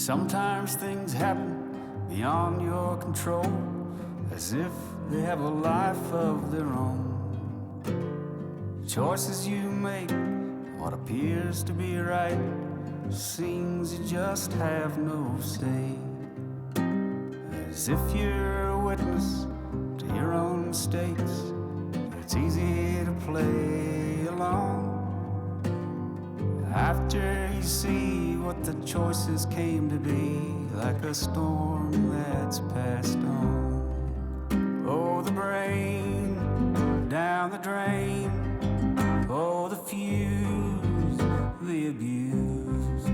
Sometimes things happen beyond your control, as if they have a life of their own. Choices you make, what appears to be right, seems you just have no say. As if you're a witness to your own mistakes, it's easy to play along. After you see what the choices came to be, like a storm that's passed on. Oh, the brain down the drain. Oh, the fuse, the abuse.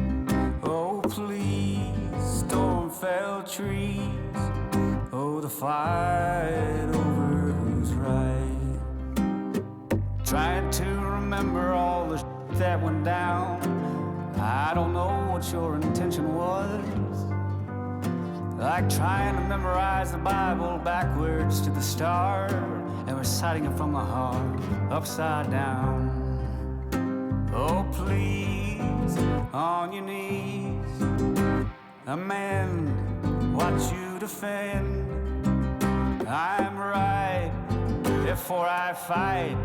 Oh, please, storm-felled trees. Oh, the fight over who's right. Trying to remember all the that went down. I don't know what your intention was. Like trying to memorize the Bible backwards to the start and reciting it from the heart upside down. Oh, please, on your knees, amend what you defend. I'm right, therefore I fight.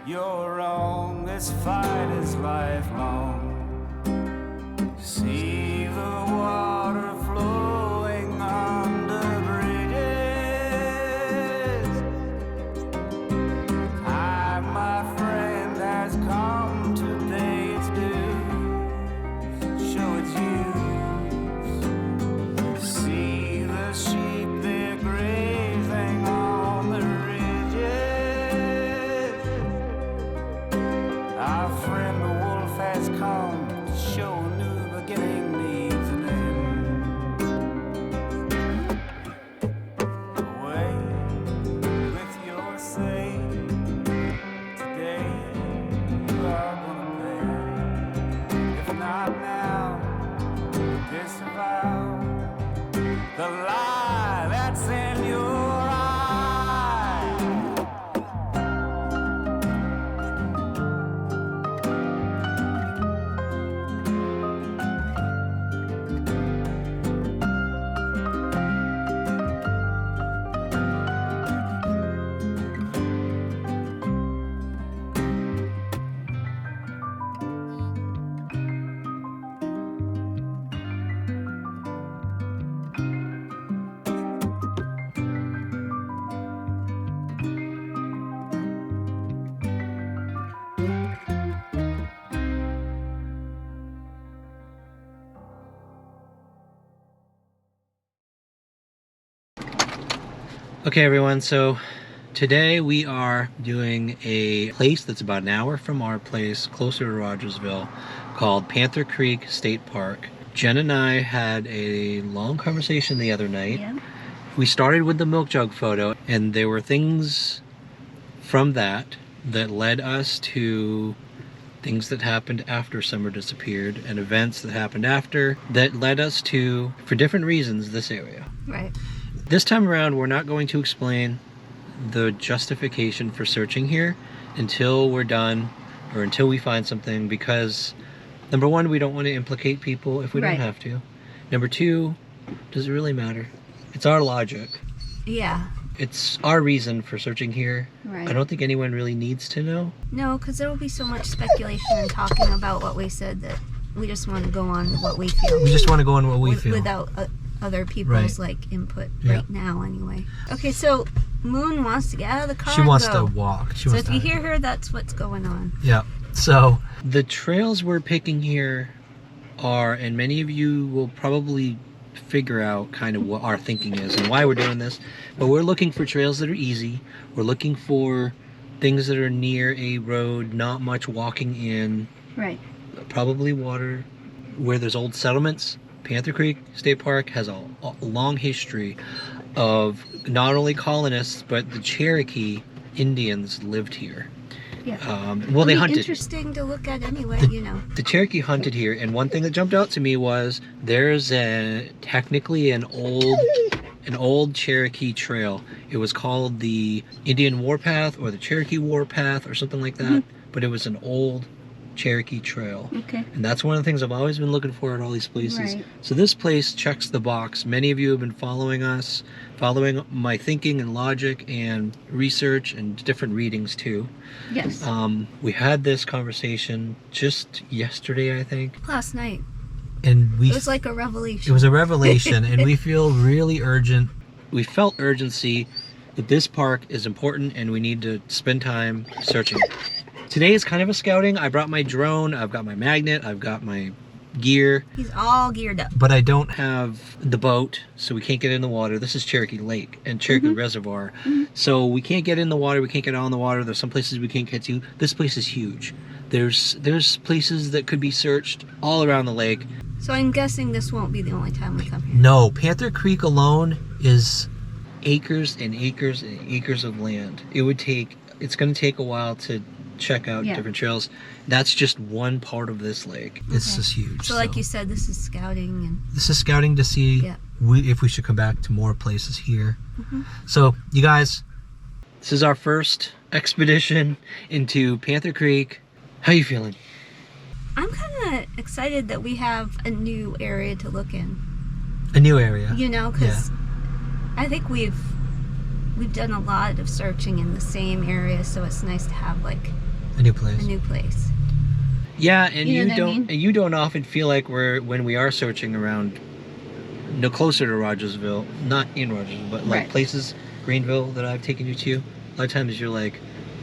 You're wrong, this fight is lifelong. See the water flowing under bridges. Time, my friend, has come to pay its dues, show its use. See the sheep, they're grazing on the ridges. Our friend the wolf has come to show a new beginning needs an end. Away with your say, today you are gonna pay. If not now, disavow the lie that's in your eye. Okay everyone, so today we are doing a place that's about an hour from our place, closer to Rogersville, called Panther Creek State Park. Jen and I had a long conversation the other night. Yeah. We started with the milk jug photo, and there were things from that led us to things that happened after Summer disappeared, and events that happened after that led us to, for different reasons, this area. Right. This time around, we're not going to explain the justification for searching here until we're done or until we find something, because number one, we don't want to implicate people if we don't have to. Number two, does it really matter? It's our logic. Yeah. It's our reason for searching here. Right. I don't think anyone really needs to know. No, because there will be so much speculation and talking about what we said that we just want to go on what we feel. We just want to go on what we feel. Without other people's like input right now anyway. Okay, so Moon wants to get out of the car. She wants to walk. So if you hear her, that's what's going on. Yeah. So the trails we're picking here are, and many of you will probably figure out kind of what our thinking is and why we're doing this, but we're looking for trails that are easy. We're looking for things that are near a road, not much walking in. Right. Probably water, where there's old settlements. Panther Creek State Park has a long history of not only colonists, but the Cherokee Indians lived here. Yeah. Well, they hunted. Interesting to look at anyway, you know. The Cherokee hunted here, and one thing that jumped out to me was there's technically an old Cherokee trail. It was called the Indian Warpath or the Cherokee Warpath or something like that. But it was an old Cherokee Trail. Okay. And that's one of the things I've always been looking for at all these places. Right. So this place checks the box. Many of you have been following us, following my thinking and logic and research and different readings too. Yes. We had this conversation just yesterday, I think. Last night. And It was like a revelation. it was a revelation, and we feel really urgent. We felt urgency that this park is important and we need to spend time searching. Today is kind of a scouting. I brought my drone, I've got my magnet, I've got my gear. He's all geared up. But I don't have the boat, so we can't get in the water. This is Cherokee Lake and Cherokee Reservoir. So we can't get in the water, we can't get on the water. There's some places we can't get to. This place is huge. There's places that could be searched all around the lake. So I'm guessing this won't be the only time we come here. No, Panther Creek alone is acres and acres and acres of land. It's going to take a while to check out different trails. That's just one part of this lake. It's just huge. So like you said, this is scouting and this is scouting to see if we should come back to more places here. So you guys, this is our first expedition into Panther Creek. How you feeling? I'm kind of excited that we have a new area to look in. A new area. You know, because I think we've done a lot of searching in the same area, so it's nice to have like a new place. A new place. Yeah, and You know what I mean? you don't often feel like when we are searching around, no closer to Rogersville, not in Rogersville, but like places, Greenville that I've taken you to. A lot of times you're like,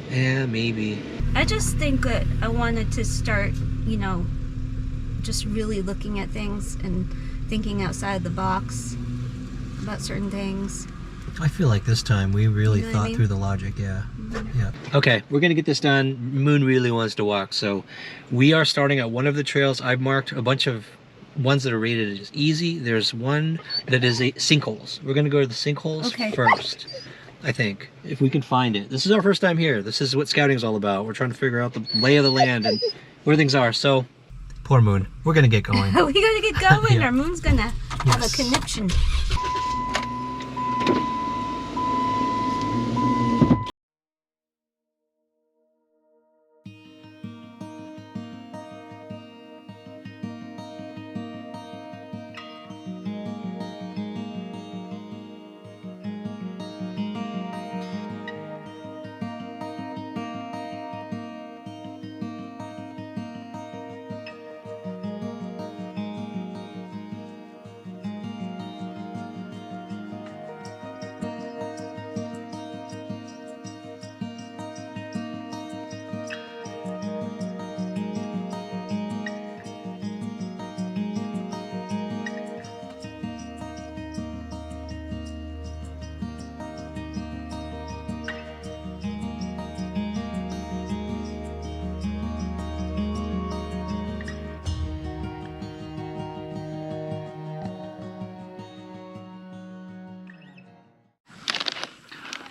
maybe. I just think that I wanted to start, you know, just really looking at things and thinking outside the box about certain things. I feel like this time we really You know what I thought mean? through the logic, yeah. Okay, we're gonna get this done. Moon really wants to walk, so we are starting at one of the trails. I've marked a bunch of ones that are rated as easy. There's one that is sinkholes. We're gonna go to the sinkholes first, I think, if we can find it. This is our first time here. This is what scouting is all about. We're trying to figure out the lay of the land and where things are. So, poor Moon. We're gonna get going. We gotta get going. Our moon's gonna have a connection.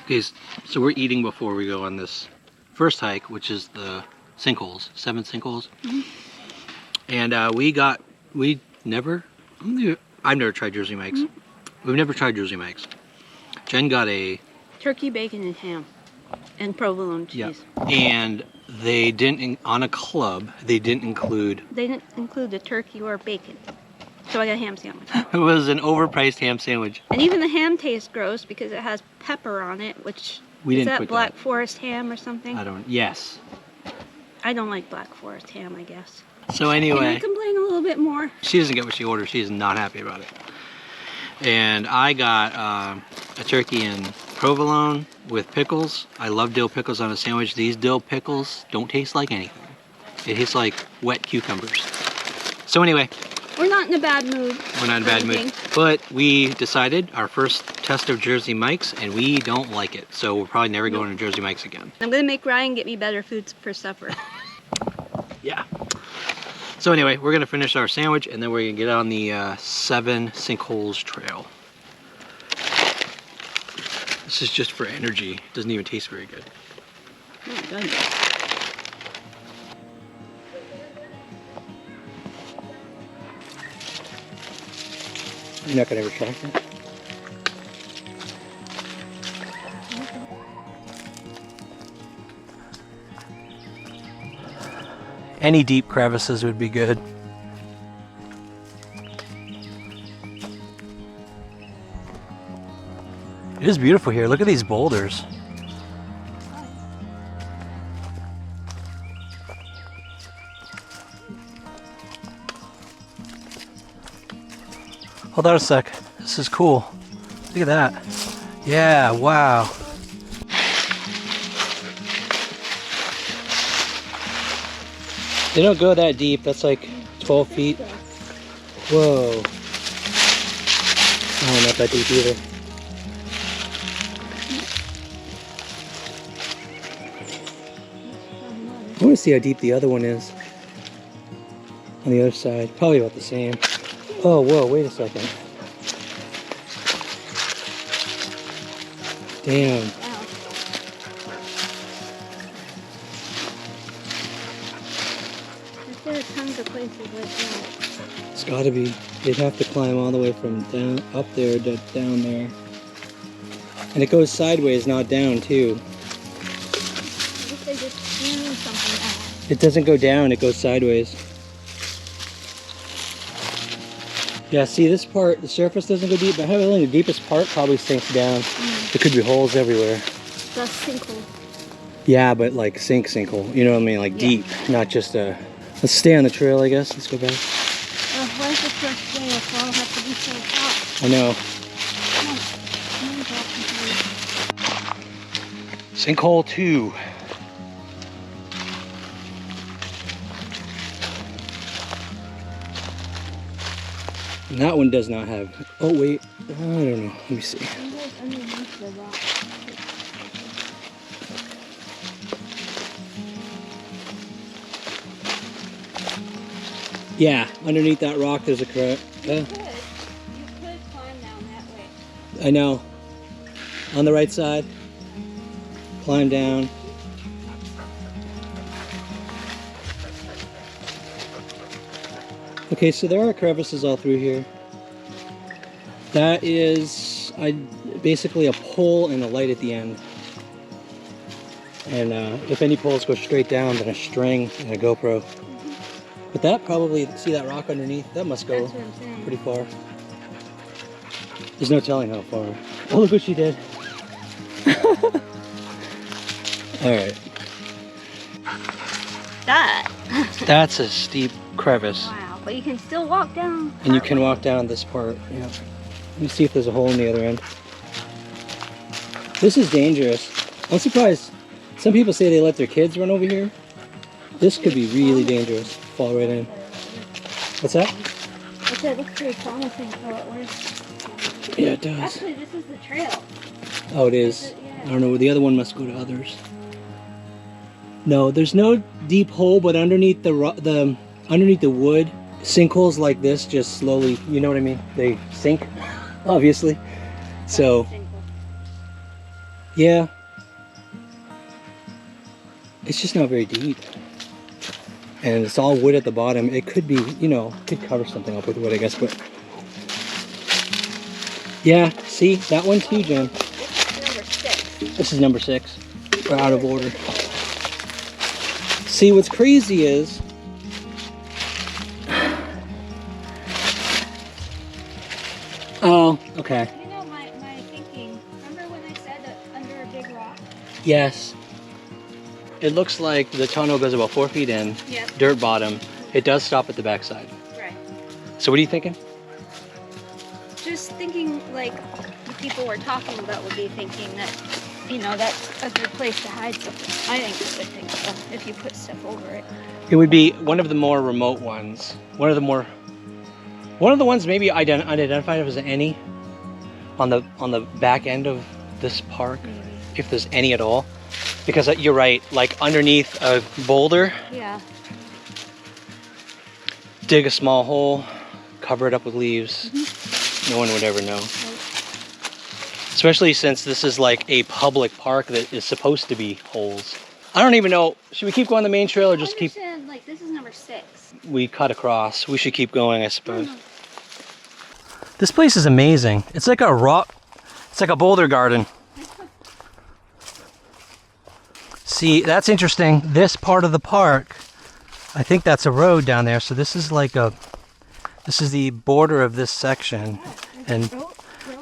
Okay, so we're eating before we go on this first hike, which is the sinkholes, 7 sinkholes. And I've never tried Jersey Mike's. We've never tried Jersey Mike's. Jen got a Turkey, bacon, and ham. And provolone cheese. And they didn't, on a club, they didn't include... They didn't include the turkey or bacon. So I got a ham sandwich. It was an overpriced ham sandwich. And even the ham tastes gross because it has pepper on it, which... Is that Black Forest ham or something? Yes. I don't like Black Forest ham, I guess. So anyway... Can I complain a little bit more? She doesn't get what she ordered. She is not happy about it. And I got a turkey and provolone with pickles. I love dill pickles on a sandwich. These dill pickles don't taste like anything. It tastes like wet cucumbers. So anyway... We're not in a bad mood. We're not in a bad mood. But we decided our first test of Jersey Mike's and we don't like it. So we're probably never going to Jersey Mike's again. I'm going to make Ryan get me better foods for supper. Yeah. So anyway, we're going to finish our sandwich and then we're going to get on the 7 sinkholes trail. This is just for energy. It doesn't even taste very good. Oh my goodness. You're not going to ever try that? Any deep crevices would be good. It is beautiful here. Look at these boulders. Hold on a sec. This is cool. Look at that. Yeah, wow. They don't go that deep. That's like 12 feet. Whoa. Oh, not that deep either. I want to see how deep the other one is. On the other side. Probably about the same. Oh, whoa, wait a second. Damn. There are tons of places like that. It's gotta be. They'd have to climb all the way from down up there to down there. And it goes sideways, not down too. I guess they just threw something out. It doesn't go down, it goes sideways. Yeah, see this part, the surface doesn't go deep, but only the deepest part probably sinks down. There could be holes everywhere. That's sinkhole. Yeah, but like sinkhole, you know what I mean? Like deep, not just a... Let's stay on the trail, I guess. Let's go back. Why is the first day of fall have to be so hot? I know. Come on. Sinkhole 2. And that one does not have... Oh, wait. I don't know. Let me see. Underneath the rock. Yeah, underneath that rock there's a crack. You could climb down that way. I know. On the right side. Climb down. Okay, so there are crevices all through here. That is basically a pole and a light at the end. And if any poles go straight down, then a string and a GoPro. But that probably, see that rock underneath? That must go pretty far. There's no telling how far. Oh, look what she did. Alright. That's a steep crevice. Wow, but you can still walk down. And you can walk down this part. Yeah. Let me see if there's a hole in the other end. This is dangerous. I'm surprised. Some people say they let their kids run over here. This could be really dangerous. Fall right in. What's that? I said it looks pretty promising for what it was. Yeah, it does. Actually, this is the trail. Oh, it is. I don't know. The other one must go to others. No, there's no deep hole, but underneath the wood, sinkholes like this just slowly, you know what I mean? They sink, obviously. So, yeah. It's just not very deep. And it's all wood at the bottom. It could be, you know, could cover something up with wood, I guess, but... Yeah, see? That one too, Jen. Number 6. This is number 6. We're out of order. See, what's crazy is... Oh, okay. You know my thinking, remember when I said that under a big rock? Yes. It looks like the tunnel goes about 4 feet in, Yep. dirt bottom. It does stop at the backside. Right. So what are you thinking? Just thinking like the people we're talking about would be thinking that, you know, that's a good place to hide something. I think it's a good thing, so if you put stuff over it. It would be one of the more remote ones. One of the ones maybe unidentified as any on the back end of this park, if there's any at all. Because you're right, like underneath a boulder, Yeah. dig a small hole, cover it up with leaves. No one would ever know. Especially since this is like a public park that is supposed to be holes. I don't even know, should we keep going the main trail or just keep... Like this is number 6. We cut across. We should keep going, I suppose. This place is amazing. It's like a rock, it's like a boulder garden. See, that's interesting. This part of the park I think that's a road down there. So this is like a, this is the border of this section, and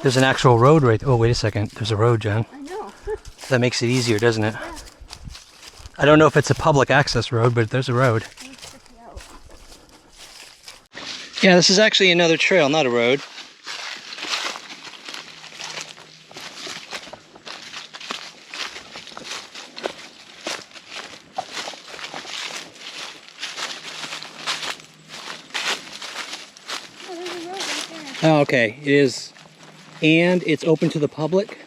there's an actual road right. Oh, wait a second. There's a road, Jen. I know. That makes it easier, doesn't it? Yeah. I don't know if it's a public access road, but there's a road. Yeah, this is actually another trail, not a road. Oh, there's a road right Oh, okay, it is. And it's open to the public?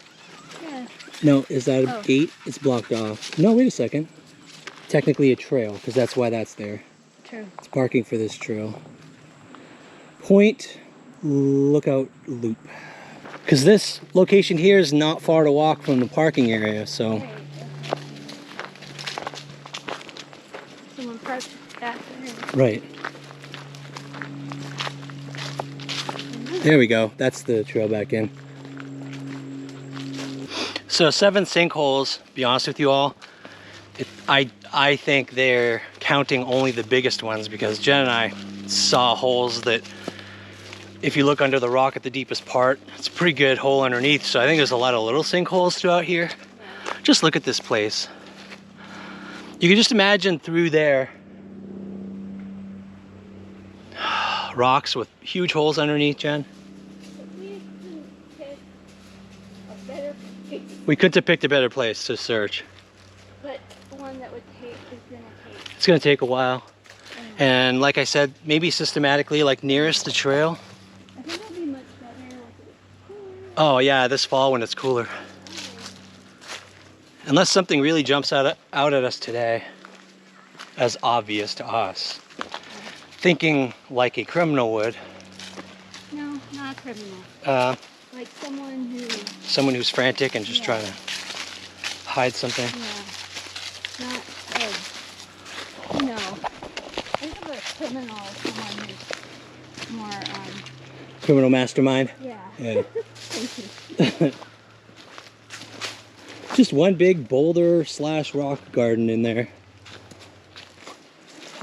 there. Yeah. No, is that a Oh. gate? It's blocked off. No, wait a second. Technically a trail, because that's why that's there. True. It's parking for this trail. Point Lookout Loop. Because this location here is not far to walk from the parking area, so. Right. Someone parked back there. Right. There we go. That's the trail back in. So 7 sinkholes, be honest with you all. I think they're counting only the biggest ones, because Jen and I saw holes that, if you look under the rock at the deepest part, it's a pretty good hole underneath. So I think there's a lot of little sinkholes throughout here. Just look at this place. You can just imagine through there, rocks with huge holes underneath, Jen. We couldn't have picked a better place to search. But one that would take is gonna take. It's gonna take a while. And like I said, maybe systematically, like nearest the trail. I think it'll be much better once it's cooler. Oh yeah, this fall when it's cooler. Unless something really jumps out at us today, as obvious to us. Thinking like a criminal would. No, not a criminal. Like Someone who's frantic and just Yeah. trying to hide something. Yeah. Not no. Think of a criminal, someone who's more Criminal mastermind. yeah. Yeah. Thank you. Just one big boulder / rock garden in there.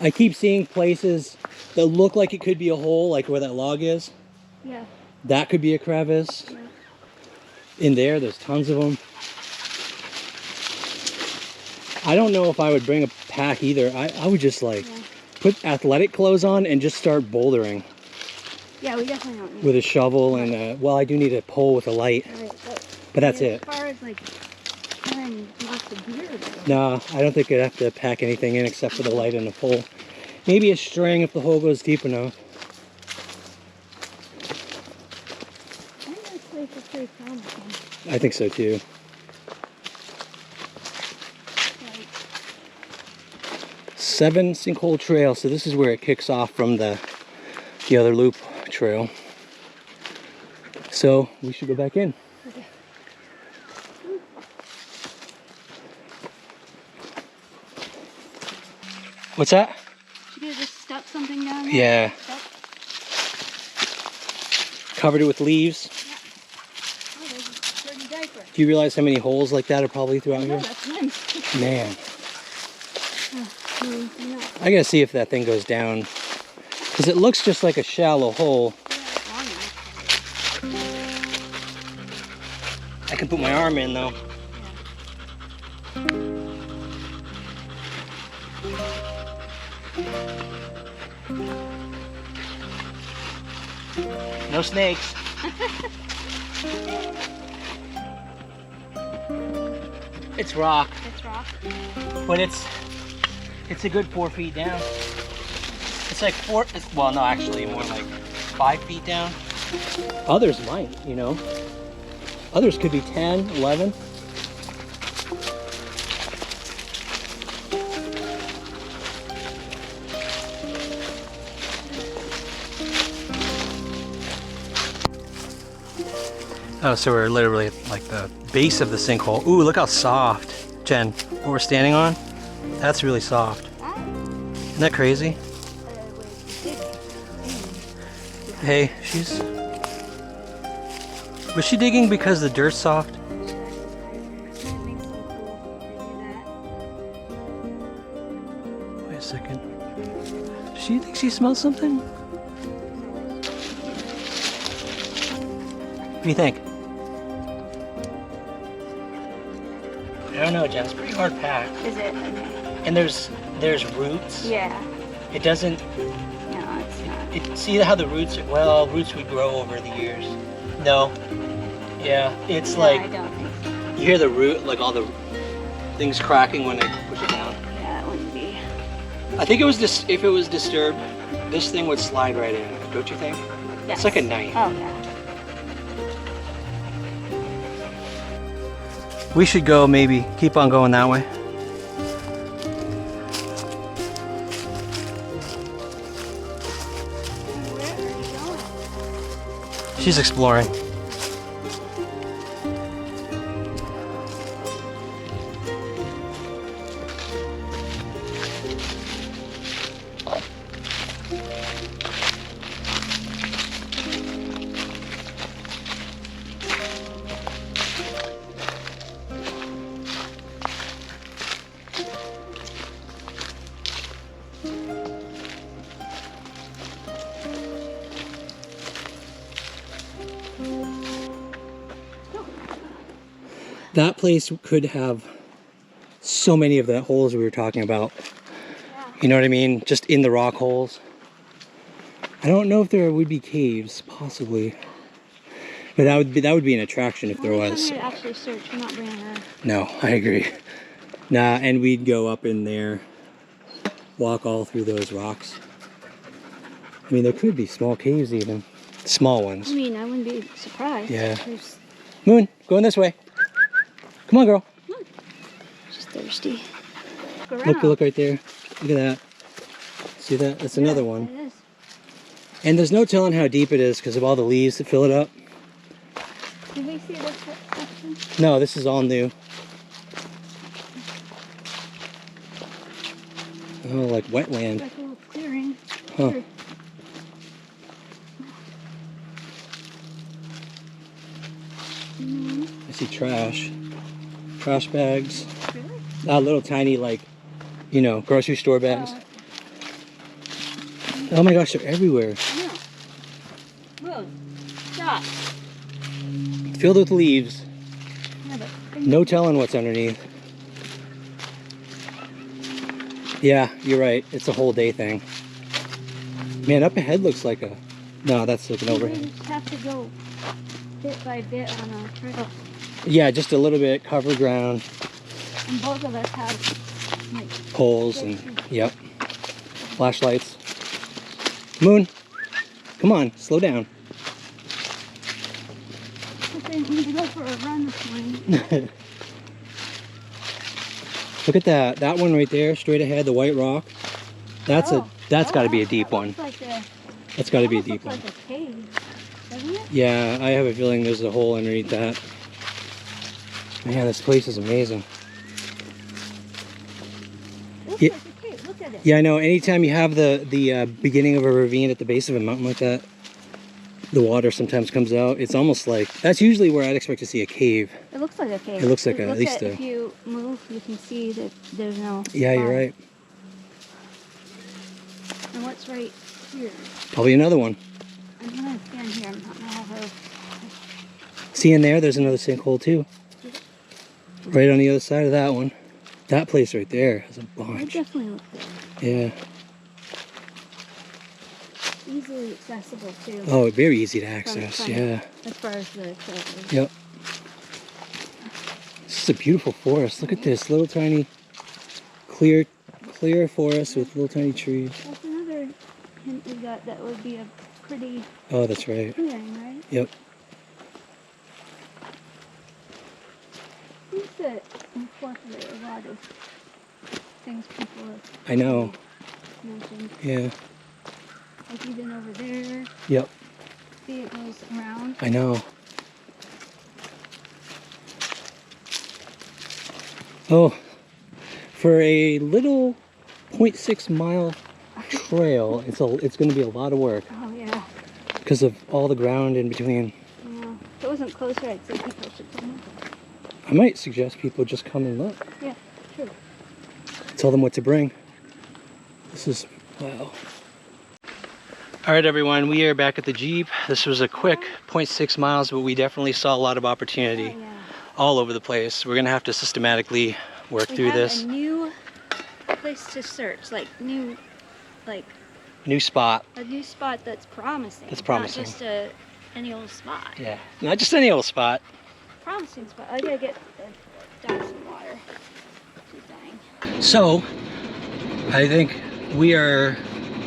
I keep seeing places that look like it could be a hole, like where that log is. Yeah. That could be a crevice. Yeah. In there's tons of them. I don't know if I would bring a pack either. I would just like put athletic clothes on and just start bouldering Yeah, we definitely don't need with a shovel and well, I do need a pole with a light, Right, but that's as it. far as like carrying lots of gear though. No, I don't think I'd have to pack anything in except for the light and the pole. Maybe a string if the hole goes deep enough. I think this place is pretty promising. I think so too. Like, 7 sinkhole trail. So this is where it kicks off from the other loop trail. So we should go back in. okay. What's that? Should we just stuck something down there? Yeah. Stuck? Covered it with leaves. Oh, there's a dirty diaper. Do you realize how many holes like that are probably throughout No, here? that's nice. Man, No. I gotta see if that thing goes down. Because it looks just like a shallow hole. Yeah, long enough. I can put my arm in though. No snakes. It's rock, It's rock. but it's a good 4 feet down. It's like well, no, actually more like 5 feet down. Others might, you know. Others could be 10, 11. Oh, so we're literally at like the base of the sinkhole. Ooh, look how soft, Jen, what we're standing on. That's really soft. Isn't that crazy? Hey, was she digging because the dirt's soft? Wait a second. she smell something? What do you think? I don't know, Jen. It's pretty hard packed. Is it? And there's roots. Yeah. It doesn't. No, it's not. See how the roots? Well, roots would grow over the years. No. Yeah, it's No, like I don't think so. you hear the root, like all the things cracking when they push it down. Yeah, it wouldn't be. I think it was just if it was disturbed, this thing would slide right in. Don't you think? Yes. It's like a knife. Oh yeah. We should go maybe keep on going that way. Where are you going? She's exploring. That place could have so many of the holes we were talking about. Yeah. You know what I mean? Just in the rock holes. I don't know if there would be caves, possibly. But that would be an attraction if there Well, we was. come here to actually search. We're not bringing her. No, I agree. Nah, and we'd go up in there, walk all through those rocks. I mean, there could be small caves even. Small ones. I mean, I wouldn't be surprised. Yeah. There's Moon, going this way. Come on, girl. just thirsty. Go Look right there. Look at that. See that? That's another one. It is. And there's no telling how deep it is because of all the leaves that fill it up. Did we see this section? No, this is all new. Oh, like wetland. Like a little clearing. Huh. Here. I see trash. Trash bags. Really? Little tiny, like, you know, grocery store bags. Oh, Oh my gosh, they're everywhere. no. Whoa. Stop. Filled with leaves. Yeah, but No telling what's underneath. Yeah, you're right. It's a whole day thing. Man, up ahead looks like a... No, that's like an we overhead. just have to go bit by bit on a trail. Yeah, just a little bit, cover ground, And both of us have, like, poles, and yep. Flashlights. Moon, come on, slow down. we need to go for a run this morning. Look at that. That one right there, straight ahead, the white rock. That's got to be a deep one. That's got to be a deep one. Looks like a cave, doesn't it? Yeah, I have a feeling there's a hole underneath that. Man, this place is amazing. It looks Yeah. like a cave. Look at it. Yeah, I know. Anytime you have the beginning of a ravine at the base of a mountain like that, the water sometimes comes out. It's almost like, that's usually where I'd expect to see a cave. It looks like a cave. It looks like at least if you move, you can see that there's no. Yeah, you're bottom. right. And what's right here? Probably another one. I'm gonna stand here. I'm not gonna have her. See in there's another sinkhole too. Right on the other side of that one. That place right there has a I bunch. definitely look there. Yeah. Easily accessible too. Oh, very easy to from- access. from- Yeah. As far as the trail goes. Yep. This is a beautiful forest. Look at this little tiny clear forest with little tiny trees. That's another hint we got that would be a pretty Oh, that's right. clearing, right? Yep. Seems to incorporate a lot of things people have I know. mentioned. Yeah. Like even over there, Yep. see it goes around. I know. Oh, for a little 0.6 mile trail, it's going to be a lot of work Oh yeah. because of all the ground in between. Yeah. If it wasn't closer, I'd say people should come. I might suggest people just come and look. Yeah, true. Tell them what to bring. This is, wow. All right, everyone, we are back at the Jeep. This was a quick 0.6 miles, but we definitely saw a lot of opportunity all over the place. We're gonna have to systematically work through this. A new place to search, new spot. a new spot that's promising. That's promising. Not just any old spot. Yeah, not just any old spot. Promising spot. I gotta get down some water. Dang. So, I think we are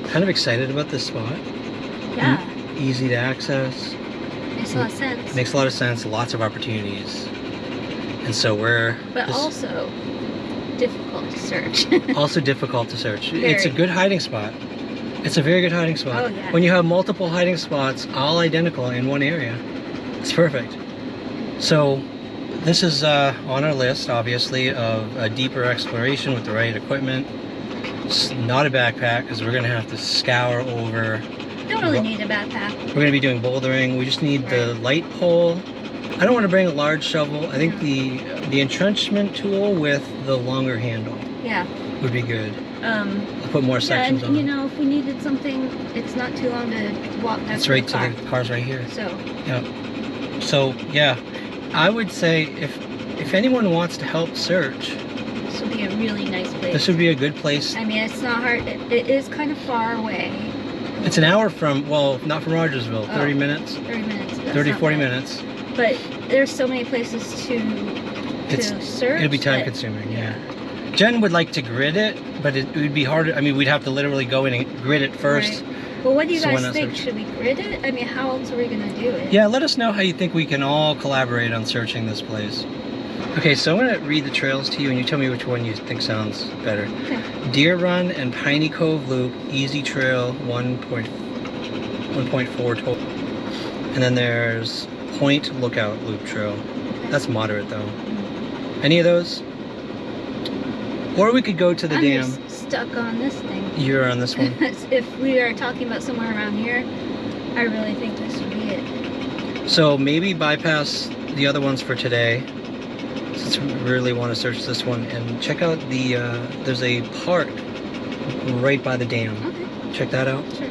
kind of excited about this spot. Yeah. Easy to access. Makes a lot of sense. Makes a lot of sense. Lots of opportunities. And so But also difficult to search. Also difficult to search. Very. It's a good hiding spot. It's a very good hiding spot. Oh, yeah. When you have multiple hiding spots, all identical in one area, it's perfect. So this is on our list, obviously, of a deeper exploration with the right equipment. It's not a backpack because we're gonna have to scour over. Don't really need a backpack. We're gonna be doing bouldering. We just need the light pole. I don't want to bring a large shovel. I think the entrenchment tool with the longer handle would be good. I'll put more sections on. You know, if we needed something, it's not too long to walk back It's to right the car. to the car's right here. So. Yeah. So yeah, I would say if anyone wants to help search, This would be a really nice place. this would be a good place. I mean, it's not hard. It is kind of far away. It's an hour from, well, not from Rogersville, 30 minutes. 30 minutes. That's 30, not 40 bad. minutes. But there's so many places to search. It'll be time consuming, yeah. Jen would like to grid it, but it would be harder. I mean, we'd have to literally go in and grid it first. Right. Well, what do you So guys when I think? search- Should we grid it? I mean, how else are we going to do it? Yeah, let us know how you think we can all collaborate on searching this place. Okay, so I'm going to read the trails to you and you tell me which one you think sounds better. Okay. Deer Run and Piney Cove Loop, Easy Trail 1.4 total. And then there's Point Lookout Loop Trail. That's moderate though. Any of those? Or we could go to the dam. I'm just stuck on this thing. You're on this one. If we are talking about somewhere around here, I really think this would be it. So maybe bypass the other ones for today, since we really want to search this one, and check out the, there's a park right by the dam. Okay. Check that out. Sure.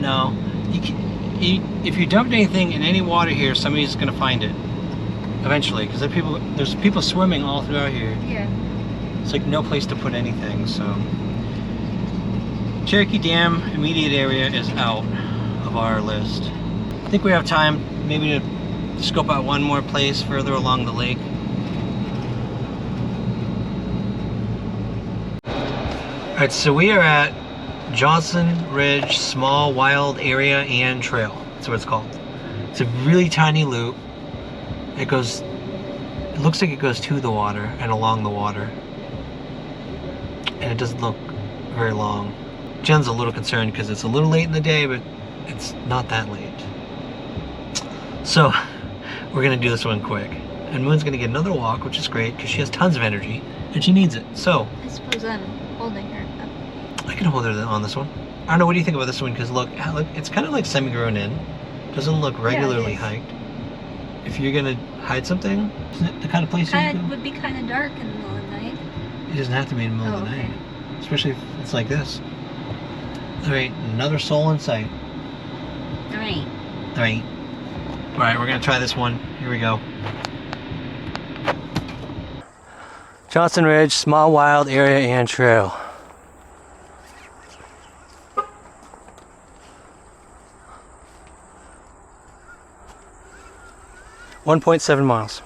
No, if you dumped anything in any water here, somebody's gonna find it. eventually, because there's people swimming all throughout here. Yeah. It's like no place to put anything, so. Cherokee Dam immediate area is out of our list. I think we have time maybe to scope out one more place further along the lake. Alright, so we are at Johnson Ridge Small Wild Area and Trail. That's what it's called. It's a really tiny loop. It looks like it goes to the water and along the water. And it doesn't look very long. Jen's a little concerned because it's a little late in the day, but it's not that late. So we're gonna do this one quick. And Moon's gonna get another walk, which is great because she has tons of energy and she needs it. So I suppose I'm holding her up. I can hold her on this one. I don't know, what do you think about this one? Because look, it's kind of like semi-grown in. Doesn't look regularly hiked. If you're gonna hide something, isn't it the kind of place It would be kind of dark in the middle of the night. It doesn't have to be in the middle of the night. Especially if it's like this. Alright, another soul in sight. Alright. Alright. Alright, we're gonna try this one. Here we go. Johnson Ridge, Small Wild Area and Trail. .7 miles.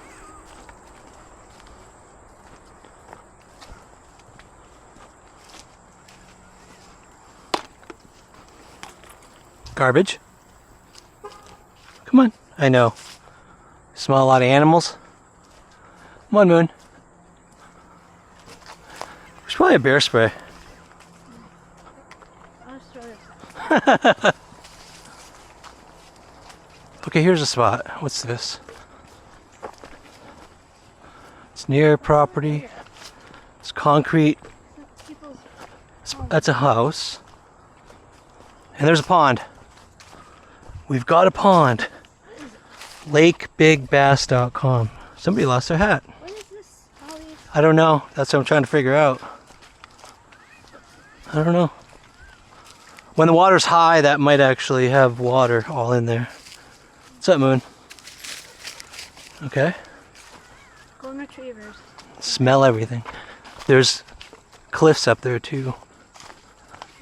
Garbage. Come on. I know. Smell a lot of animals. Come on, Moon. There's probably a bear spray. I'll just throw this. Okay, here's a spot. What's this? It's near property. It's concrete. That's a house. And there's a pond. We've got a pond. LakeBigBass.com. Somebody lost their hat. What is this? All these? I don't know. That's what I'm trying to figure out. I don't know. When the water's high, that might actually have water all in there. What's up, Moon? Okay. Golden retrievers. Smell everything. There's cliffs up there too.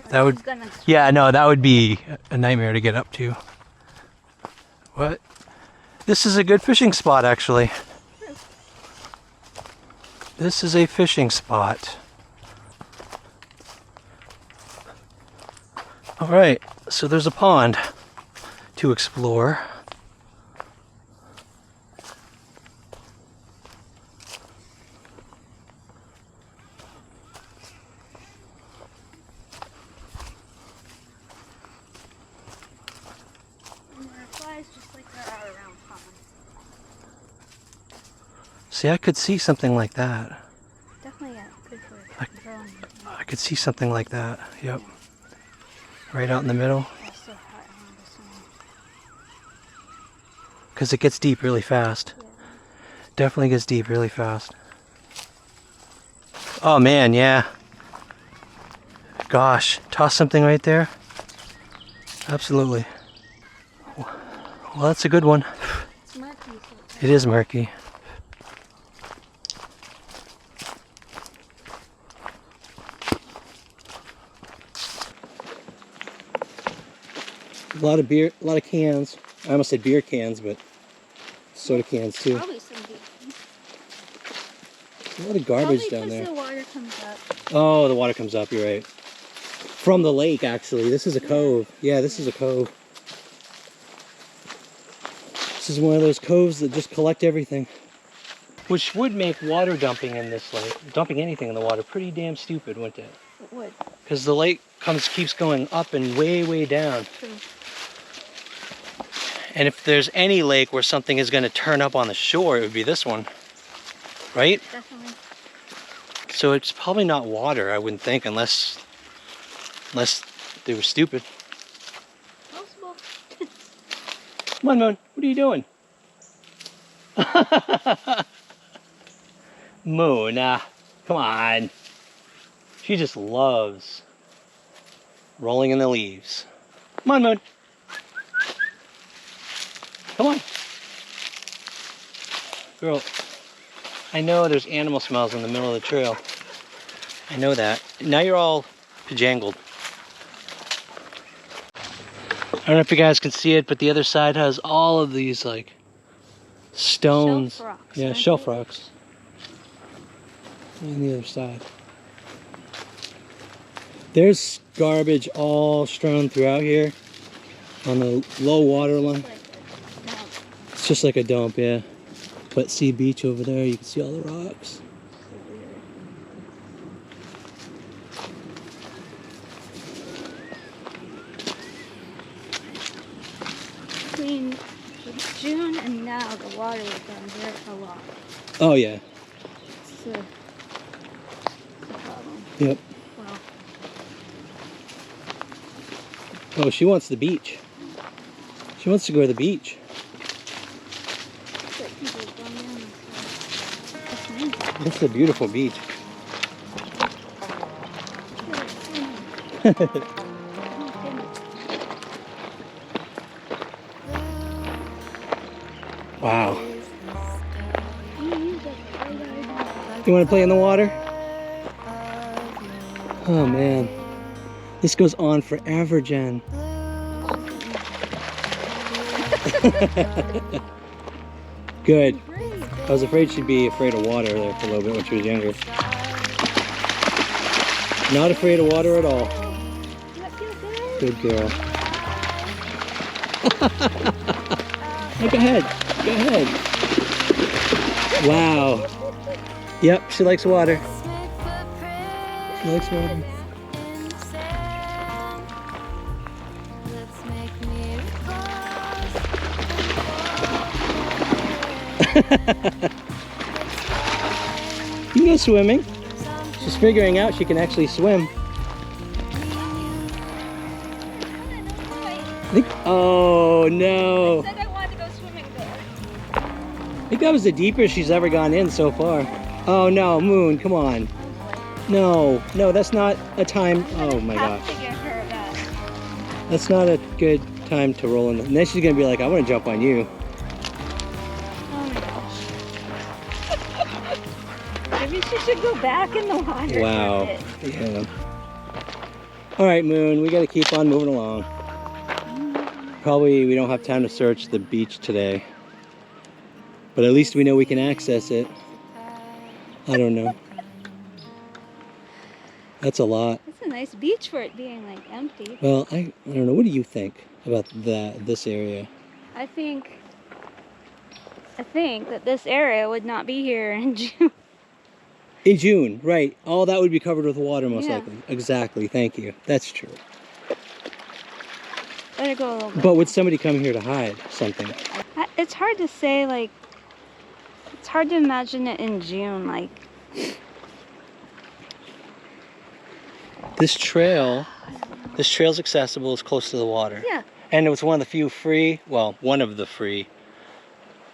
That would, yeah, no, that would be a nightmare to get up to. What? This is a good fishing spot, actually. This is a fishing spot. All right, so there's a pond to explore. See, I could see something like that. Definitely good for controlling. I could see something like that. Yep. Right out in the middle. Because it gets deep really fast. Yeah. Definitely gets deep really fast. Oh man, yeah. Gosh, toss something right there. Absolutely. Well, that's a good one. It's murky. It is murky. A lot of beer, a lot of cans. I almost said beer cans, but soda cans too. Probably some beer. A lot of garbage down there. The water comes up. Oh, the water comes up, you're right. From the lake, actually. This is a cove. Yeah, this is a cove. This is one of those coves that just collect everything. Which would make water dumping in this lake, dumping anything in the water, pretty damn stupid, wouldn't it? It would. Because the lake keeps going up and way, way down. True. And if there's any lake where something is going to turn up on the shore, it would be this one. Right? Definitely. So it's probably not water, I wouldn't think, unless they were stupid. Possible. Come on, Moon. What are you doing? Moon, come on. She just loves rolling in the leaves. Come on, Moon. Come on. Girl, I know there's animal smells in the middle of the trail. I know that. Now you're all pajangled. I don't know if you guys can see it, but the other side has all of these like stones. Shelf rocks, Yeah, aren't shelf they? rocks. On the other side. There's garbage all strewn throughout here on the low water line. It's just like a dump, yeah. But see beach over there, you can see all the rocks. Between June and now, the water was down there a lot. Oh yeah. It's a problem. Yep. Well, Oh, she wants the beach. She wants to go to the beach. it's like people have gone down this way. This is a beautiful beach. Wow. You want to play in the water? Oh man. This goes on forever, Jen. Good. I was afraid she'd be afraid of water there for a little bit when she was younger. Not afraid of water at all. Good girl. Oh, go ahead. Go ahead. Wow. Yep, she likes water. She likes water. You can go swimming. She's figuring out she can actually swim. Oh no. I said I wanted to go swimming there. I think that was the deepest she's ever gone in so far. Oh no, Moon, come on. No, no, that's not a time. Oh my gosh. To get her that. That's not a good time to roll in. And then she's gonna be like, I want to jump on you. Oh my gosh. Maybe she should go back in the water. Wow. For a bit. Yeah. All right, Moon, we gotta keep on moving along. Probably we don't have time to search the beach today. But at least we know we can access it. I don't know. That's a lot. It's a nice beach for it being like empty. Well, I don't know. What do you think about this area? I think that this area would not be here in June. In June, right. All that would be covered with water most Yeah. likely. Exactly, thank you. That's true. Let it go a little bit. But would somebody come here to hide something? It's hard to say, like, it's hard to imagine it in June, like. This trail's accessible, it's close to the water. Yeah. And it was one of the few free, well, one of the free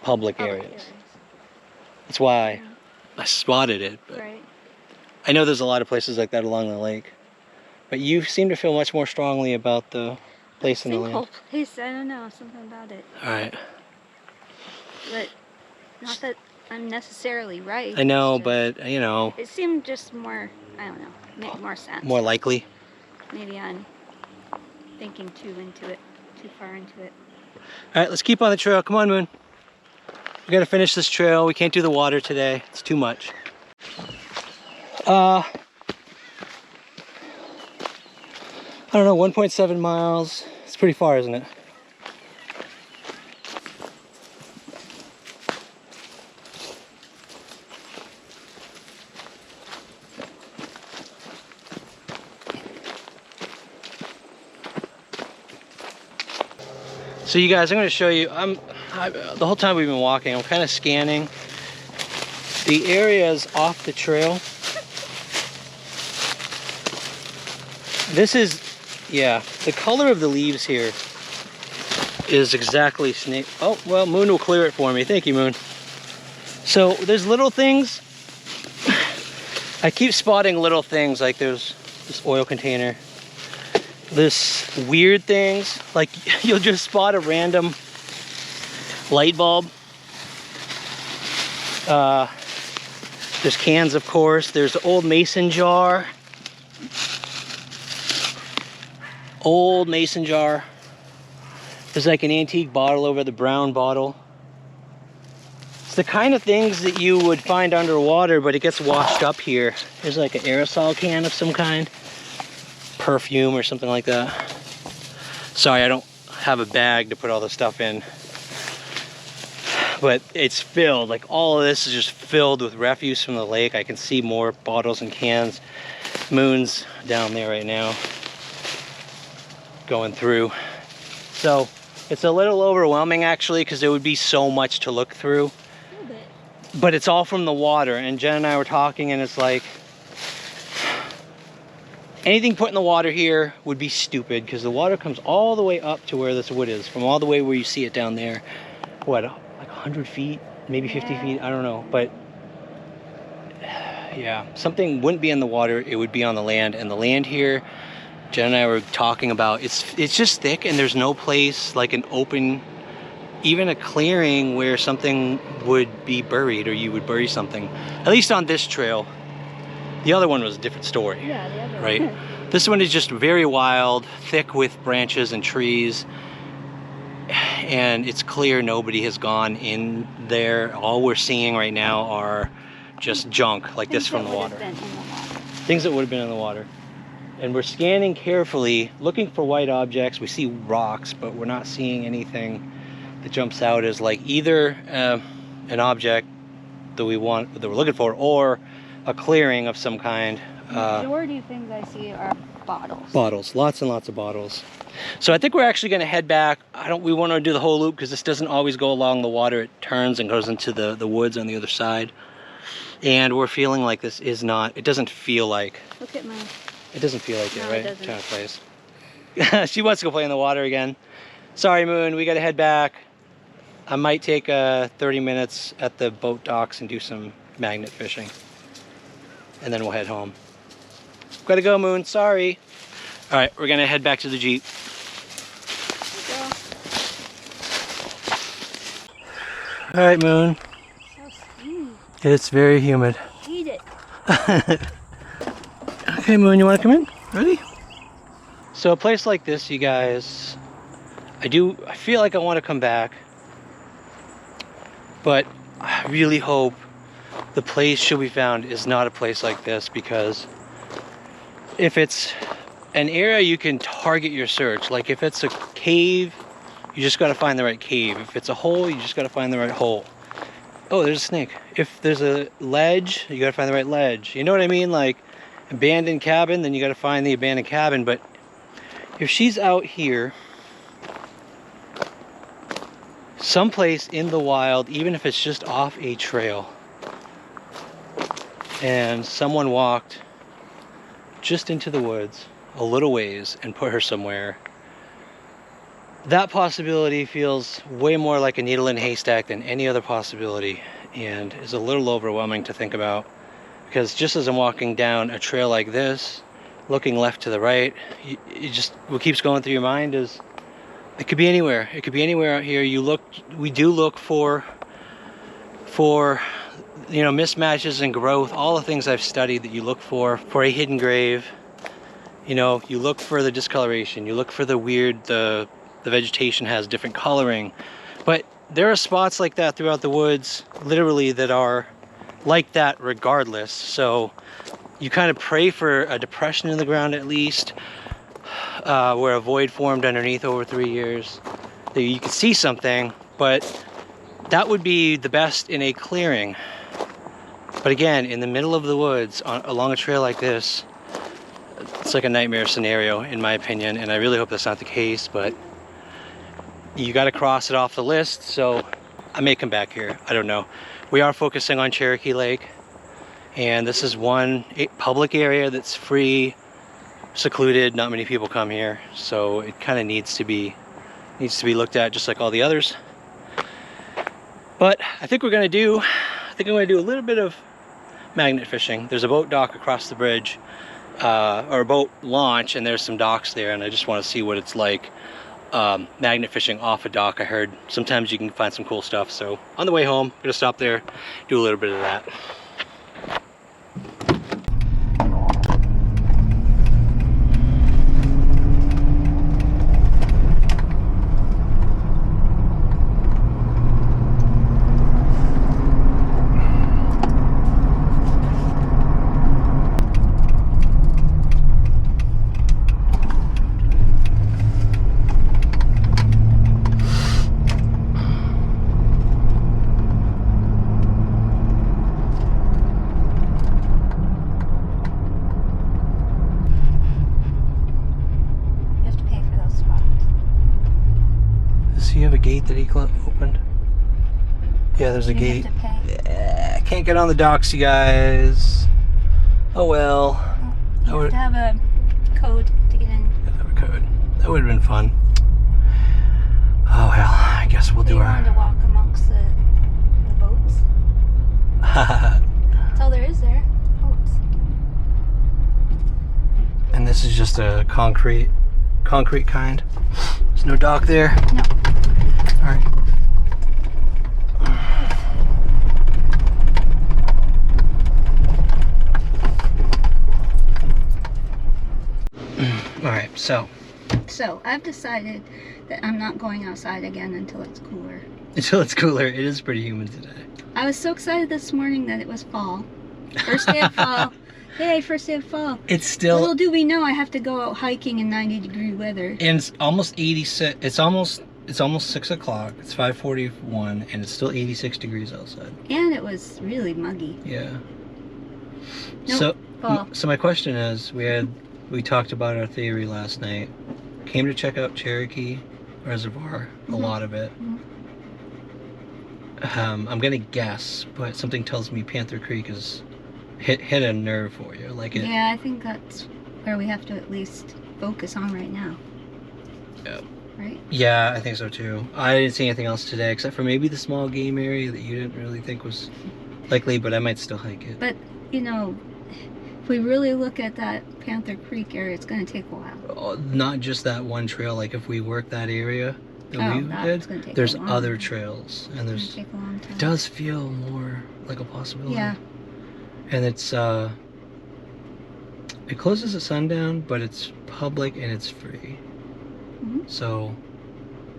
public areas. That's why I spotted it. But Right. I know there's a lot of places like that along the lake. But you seem to feel much more strongly about the place in the land. Sinkhole place, I don't know, something about it. Alright. But not that I'm necessarily right. I know, it's just- but, you know, It seemed just more, I don't know, make more sense. more likely. Maybe I'm thinking too far into it. Alright, let's keep on the trail. Come on, Moon. We gotta finish this trail. We can't do the water today. It's too much. I don't know, 1.7 miles. It's pretty far, isn't it? So you guys, I'm going to show you, the whole time we've been walking, I'm kind of scanning the areas off the trail. This is, yeah, the color of the leaves here is exactly snake. Oh, well, Moon will clear it for me. Thank you, Moon. So there's little things. I keep spotting little things, like there's this oil container. This weird things, like you'll just spot a random light bulb. There's cans, of course. There's the old mason jar. Old mason jar. There's like an antique bottle over the brown bottle. It's the kind of things that you would find underwater, but it gets washed up here. There's like an aerosol can of some kind. Perfume or something like that. Sorry, I don't have a bag to put all the stuff in. But it's filled, like all of this is just filled with refuse from the lake. I can see more bottles and cans. Moon's down there right now, going through. So it's a little overwhelming actually, because there would be so much to look through. But it's all from the water, and Jen and I were talking, and it's like, anything put in the water here would be stupid, because the water comes all the way up to where this wood is, from all the way where you see it down there. What, like 100 feet, maybe 50 feet, I don't know. But yeah, something wouldn't be in the water, it would be on the land. And the land here, Jen and I were talking about, it's just thick, and there's no place like an open, even a clearing where something would be buried, or you would bury something. At least on this trail. The other one was a different story. Yeah, the other right? one. This one is just very wild, thick with branches and trees. And it's clear nobody has gone in there. All we're seeing right now are just junk like this from the water. Things that would have been in the water. And we're scanning carefully, looking for white objects. We see rocks, but we're not seeing anything that jumps out as like either an object that we're looking for, or a clearing of some kind. The majority of things I see are bottles. Bottles, lots and lots of bottles. So I think we're actually going to head back. We want to do the whole loop, because this doesn't always go along the water. It turns and goes into the woods on the other side. And we're feeling like this is not, it doesn't feel like. Look at mine. It doesn't feel like No, it, right? it doesn't. Kind of place. She wants to go play in the water again. Sorry, Moon, we got to head back. I might take 30 minutes at the boat docks and do some magnet fishing. And then we'll head home. Gotta go, Moon, sorry. All right, we're gonna head back to the Jeep. All right, Moon. So steamy. It's very humid. I hate it. Okay, Moon, you wanna come in? Ready? So a place like this, you guys, I feel like I wanna come back, but I really hope the place should be found is not a place like this, because if it's an area you can target your search, like if it's a cave, you just got to find the right cave. If it's a hole, you just got to find the right hole. Oh, there's a snake. If there's a ledge, you got to find the right ledge. You know what I mean? Like abandoned cabin, then you got to find the abandoned cabin. But if she's out here someplace in the wild, even if it's just off a trail, and someone walked just into the woods a little ways and put her somewhere, that possibility feels way more like a needle in a haystack than any other possibility, and is a little overwhelming to think about. Because just as I'm walking down a trail like this, looking left to the right, what keeps going through your mind is, it could be anywhere. It could be anywhere out here. We do look for mismatches and growth, all the things I've studied that you look for a hidden grave. You look for the discoloration, you look for the weird, the vegetation has different coloring. But there are spots like that throughout the woods, literally, that are like that regardless. So you kind of pray for a depression in the ground at least, where a void formed underneath over 3 years, that you could see something, but that would be the best in a clearing. But again, in the middle of the woods, along a trail like this, it's like a nightmare scenario, in my opinion, and I really hope that's not the case, but you got to cross it off the list, so I may come back here. I don't know. We are focusing on Cherokee Lake, and this is one public area that's free, secluded, not many people come here, so it kind of needs to be looked at just like all the others. But I think I'm going to do a little bit of magnet fishing. There's a boat dock across the bridge, or a boat launch, and there's some docks there, and I just want to see what it's like magnet fishing off a dock. I heard sometimes you can find some cool stuff. So on the way home, I'm gonna stop there, do a little bit of that. Does he have a gate that he opened? Yeah, there's a gate. Have to pay. Yeah, can't get on the docks, you guys. Oh well. You have to have a code to get in. Have a code. That would have been fun. Oh well, I guess we'll do our. wanted to walk amongst the boats. That's all there is there. Boats. And this is just a concrete kind. There's no dock there. No. All right. All right, so I've decided that I'm not going outside again until it's cooler. until it's cooler, it is pretty humid today. I was so excited this morning that it was fall. First day of fall. Yay, first day of fall. It's still, Little do we know I have to go out hiking in 90-degree weather. and it's almost 86. It's almost 6 o'clock. It's 5:41, and it's still 86 degrees outside. And it was really muggy. Yeah. Nope, fall. So my question is, we talked about our theory last night. Came to check out Cherokee Reservoir, a lot of it. I'm gonna guess, but something tells me Panther Creek is hit a nerve for you, like it. Yeah, I think that's where we have to at least focus on right now. Yeah. Right? Yeah, I think so too. I didn't see anything else today except for maybe the small game area that you didn't really think was likely, but I might still hike it. But, you know, if we really look at that Panther Creek area, it's going to take a while. Not just that one trail. Like if we work that area that we that's gonna did, take there's a long other time. trails, and It's gonna take a long time. it does feel more like a possibility. Yeah. And it's it closes at sundown, but it's public and it's free. So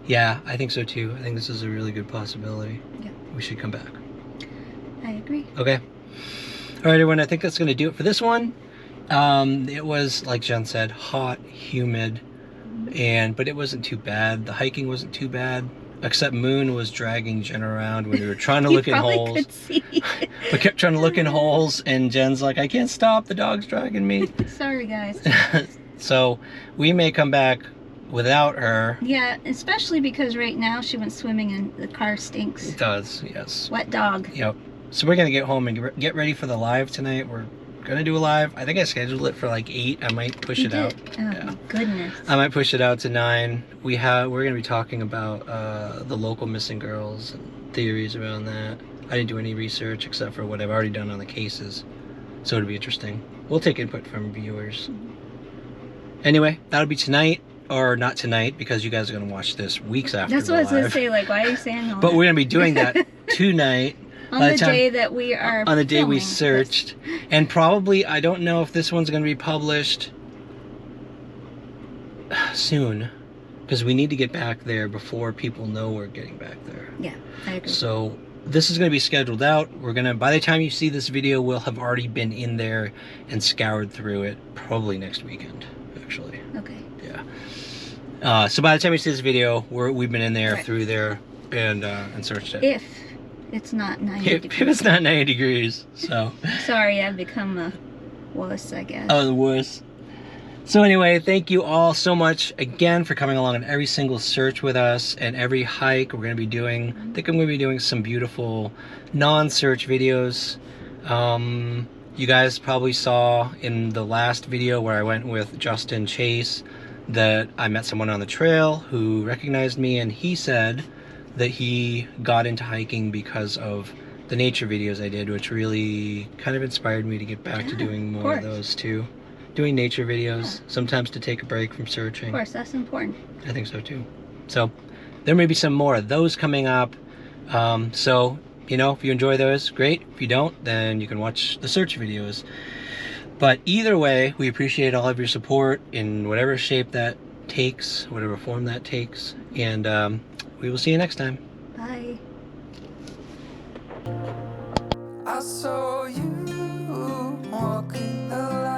yeah, I think so too. I think this is a really good possibility. Yeah. We should come back. I agree. Okay. All right, everyone. I think that's going to do it for this one. It was, like Jen said, hot, humid, but it wasn't too bad. The hiking wasn't too bad, except Moon was dragging Jen around when we were trying to look in holes. Could see. We kept trying to look in holes, and Jen's like, "I can't stop. The dog's dragging me." Sorry, guys. So we may come back without her. Yeah, especially because right now she went swimming and the car stinks. It does, yes. Wet dog. Yep. So we're gonna get home and get ready for the live tonight. We're gonna do a live. I think I scheduled it for like 8. I might push You it out. did? Oh, my goodness. I might push it out to 9. We're gonna be talking about the local missing girls and theories around that. I didn't do any research except for what I've already done on the cases, so it'll be interesting. We'll take input from viewers. Anyway, that'll be tonight, or not tonight because you guys are gonna watch this weeks after. That's the what I was going to live. say. Like, why are you saying all But that? we're gonna be doing that tonight. On by the time- day that we are on the day we filming this. searched, and probably, I don't know if this one's going to be published soon, because we need to get back there before people know we're getting back there. Yeah, I agree. So this is going to be scheduled out. We're going to, by the time you see this video, we'll have already been in there and scoured through it, probably next weekend, actually. Okay. Yeah. So by the time you see this video, we've been in there, Right. through there, and searched it. If it's not 90 If degrees. it's not 90 degrees, so. Sorry, I've become a wuss, I guess. Oh, the worst. So anyway, thank you all so much again for coming along on every single search with us and every hike we're going to be doing. I think I'm going to be doing some beautiful non-search videos. You guys probably saw in the last video where I went with Justin Chase that I met someone on the trail who recognized me, and he said that he got into hiking because of the nature videos I did, which really kind of inspired me to get back to doing more of those too. Doing nature videos, sometimes to take a break from searching. Of course, that's important. I think so too. So there may be some more of those coming up. So, you know, if you enjoy those, great. If you don't, then you can watch the search videos. But either way, we appreciate all of your support in whatever shape that takes, whatever form that takes. And we will see you next time. Bye. I saw you walking the line.